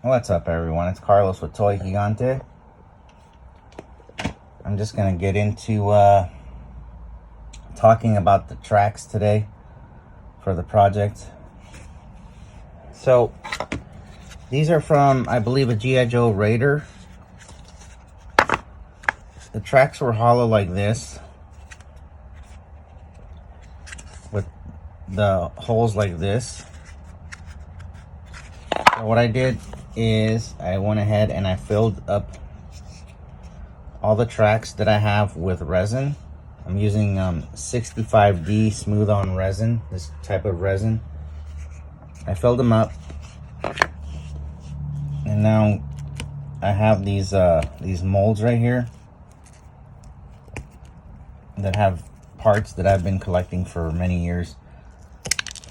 What's up, everyone? It's Carlos with Toy Gigante. I'm just gonna get into talking about the tracks today for the project. So these are from, I believe, a G.I. Joe Raider. The tracks were hollow like this, with the holes like this. So what I did is I went ahead and I filled up all the tracks that I have with resin. I'm using 65D smooth on resin, this type of resin. I filled them up, and now I have these molds right here that have parts that I've been collecting for many years.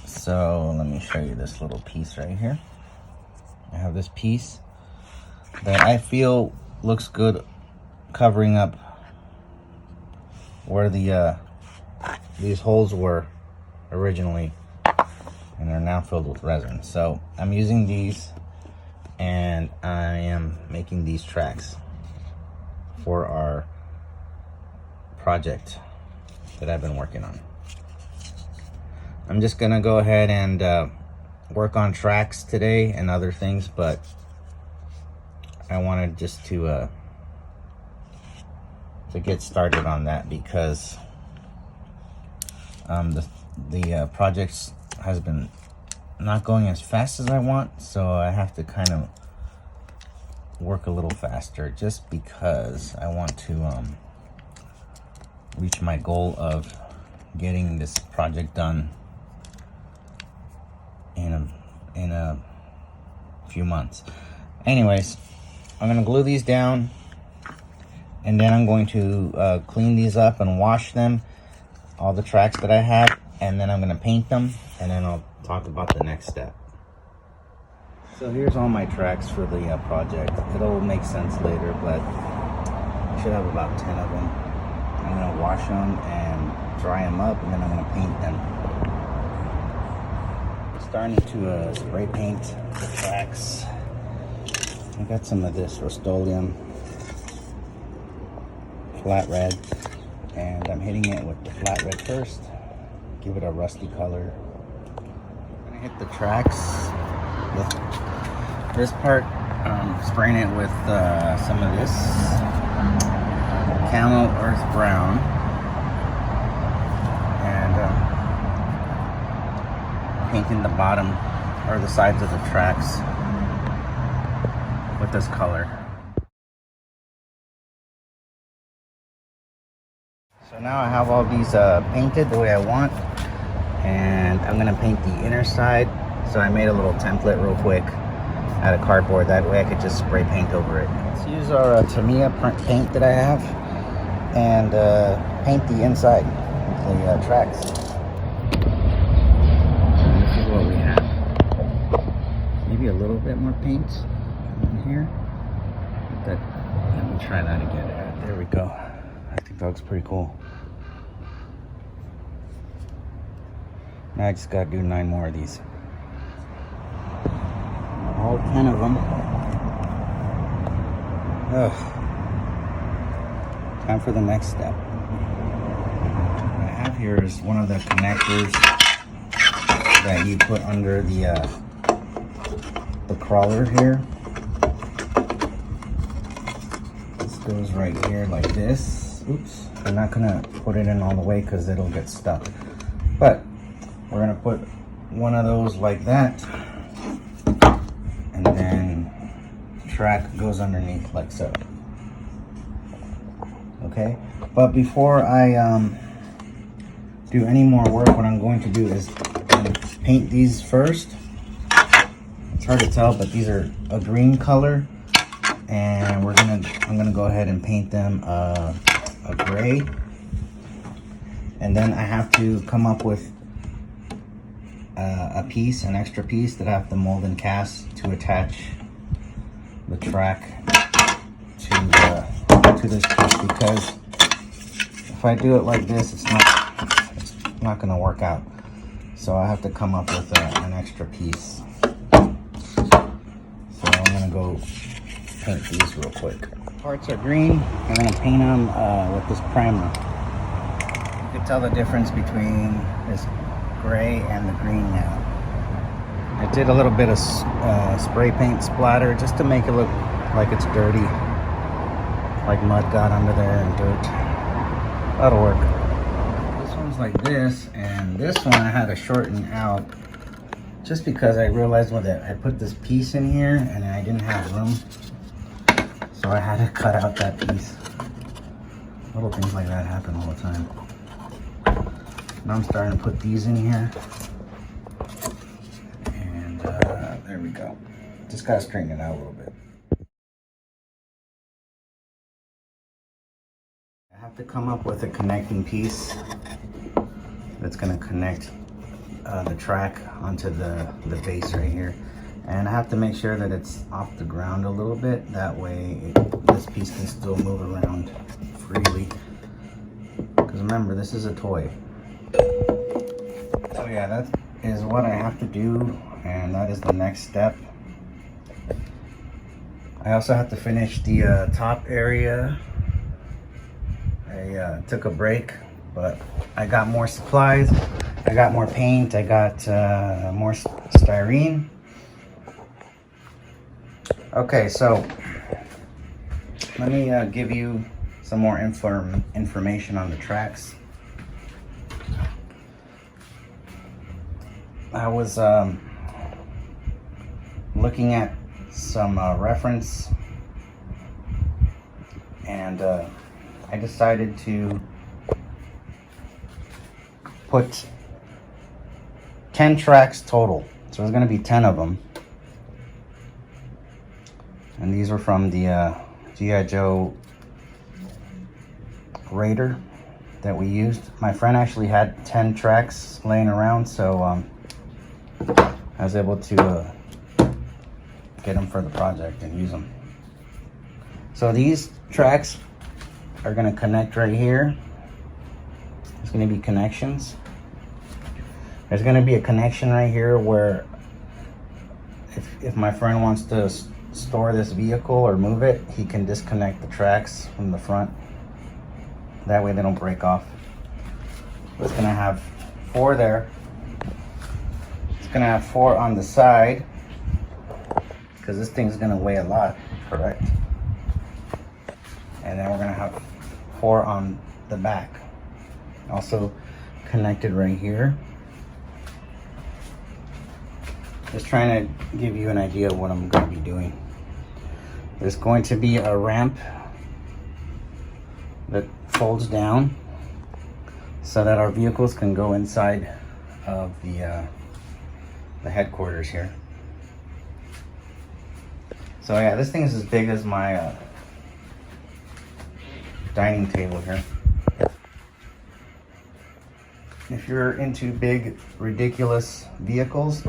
So let me show you this little piece right here. I have this piece that I feel looks good covering up where the these holes were originally, and they're now filled with resin. So I'm using these, and I am making these tracks for our project that I've been working on. I'm just gonna go ahead and work on tracks today and other things, but I wanted just to get started on that because the project has been not going as fast as I want, so I have to kind of work a little faster just because I want to reach my goal of getting this project done in a few months. Anyways, I'm gonna glue these down, and then I'm going to clean these up and wash them, all the tracks that I have, and then I'm gonna paint them, and then I'll talk about the next step. So here's all my tracks for the project. It'll make sense later, but I should have about 10 of them. I'm gonna wash them and dry them up, and then I'm gonna paint them. Starting to spray paint the tracks. I got some of this Rust-Oleum flat red, and I'm hitting it with the flat red first. Give it a rusty color. I'm gonna hit the tracks with this part, spraying it with some of this Camo Earth Brown, and painting the bottom or the sides of the tracks with this color. So now I have all these painted the way I want, and I'm gonna paint the inner side. So I made a little template real quick out of cardboard, that way I could just spray paint over it. Let's use our Tamiya paint that I have and paint the inside with the tracks. What we have, maybe a little bit more paint in here. Let me try that again. There we go. I think that looks pretty cool. Now I just gotta do 9 more of these. All 10 of them. Ugh. Time for the next step. What I have here is one of the connectors that you put under the crawler here. This goes right here like this. Oops, I'm not gonna put it in all the way because it'll get stuck. But we're gonna put one of those like that, and then the track goes underneath like so. Okay, but before I do any more work, what I'm going to do is paint these first. It's hard to tell, but these are a green color, and I'm gonna go ahead and paint them a gray, and then I have to come up with an extra piece that I have to mold and cast to attach the track to this piece, because if I do it like this, it's not gonna work out. So I have to come up with an extra piece. So I'm gonna go paint these real quick. Parts are green. I'm gonna paint them with this primer. You can tell the difference between this gray and the green now. I did a little bit of spray paint splatter just to make it look like it's dirty, like mud got under there and dirt. That'll work. This one's like this, and this one I had to shorten out just because I realized when I put this piece in here and I didn't have room, so I had to cut out that piece. Little things like that happen all the time. Now I'm starting to put these in here. And there we go. Just gotta straighten it out a little bit. I have to come up with a connecting piece that's gonna connect the track onto the base right here. And I have to make sure that it's off the ground a little bit. That way this piece can still move around freely. Because remember, this is a toy. So yeah, that is what I have to do, and that is the next step. I also have to finish the top area. I took a break, but I got more supplies. I got more paint. I got more styrene. Okay, so let me give you some more information on the tracks. I was looking at some reference, and I decided to put 10 tracks total. So there's going to be 10 of them. And these were from the G.I. Joe Raider that we used. My friend actually had 10 tracks laying around, so I was able to get them for the project and use them. So these tracks are going to connect right here. There's going to be connections. There's going to be a connection right here where if my friend wants to store this vehicle or move it, he can disconnect the tracks from the front. That way they don't break off. It's going to have 4 there. It's going to have 4 on the side, because this thing's going to weigh a lot, correct? And then we're going to have 4 on the back. Also connected right here. Just trying to give you an idea of what I'm going to be doing. There's going to be a ramp that folds down so that our vehicles can go inside of the headquarters here. So yeah, this thing is as big as my dining table here. If you're into big, ridiculous vehicles,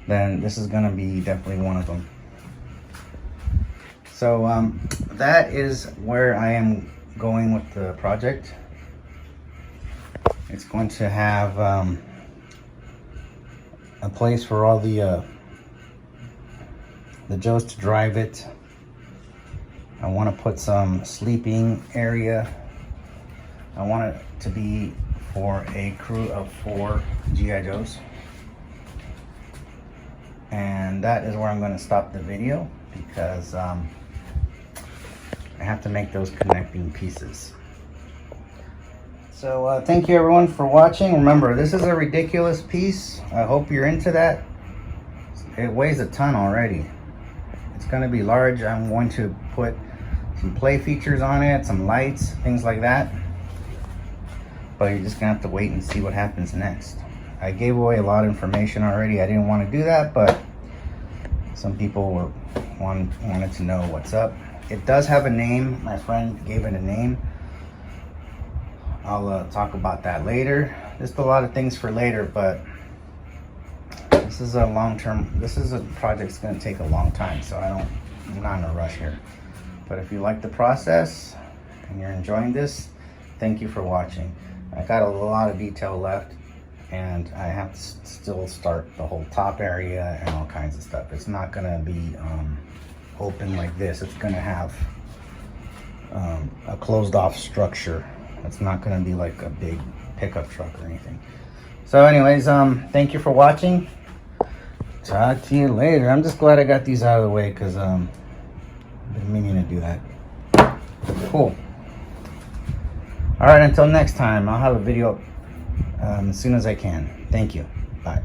then this is gonna be definitely one of them. So that is where I am going with the project. It's going to have a place for all the Joes to drive it. I want to put some sleeping area. I want it to be for a crew of 4 G.I. Joes. And that is where I'm going to stop the video, because I have to make those connecting pieces. So thank you everyone for watching. Remember, this is a ridiculous piece. I hope you're into that. It weighs a ton already. It's going to be large. I'm going to put some play features on it, some lights, things like that. But you're just going to have to wait and see what happens next. I gave away a lot of information already. I didn't want to do that, but some people wanted to know what's up. It does have a name. My friend gave it a name. I'll talk about that later. Just a lot of things for later, but this is a long-term, this is a project that's going to take a long time, so I'm not in a rush here. But if you like the process and you're enjoying this, thank you for watching. I got a lot of detail left, and I have to still start the whole top area and all kinds of stuff. It's not going to be open like this. It's gonna have a closed off structure. It's not gonna be like a big pickup truck or anything. So anyways, thank you for watching. Talk to you later. I'm just glad I got these out of the way because I've been meaning to do that. Cool. All right, until next time, I'll have a video as soon as I can. Thank you. Bye.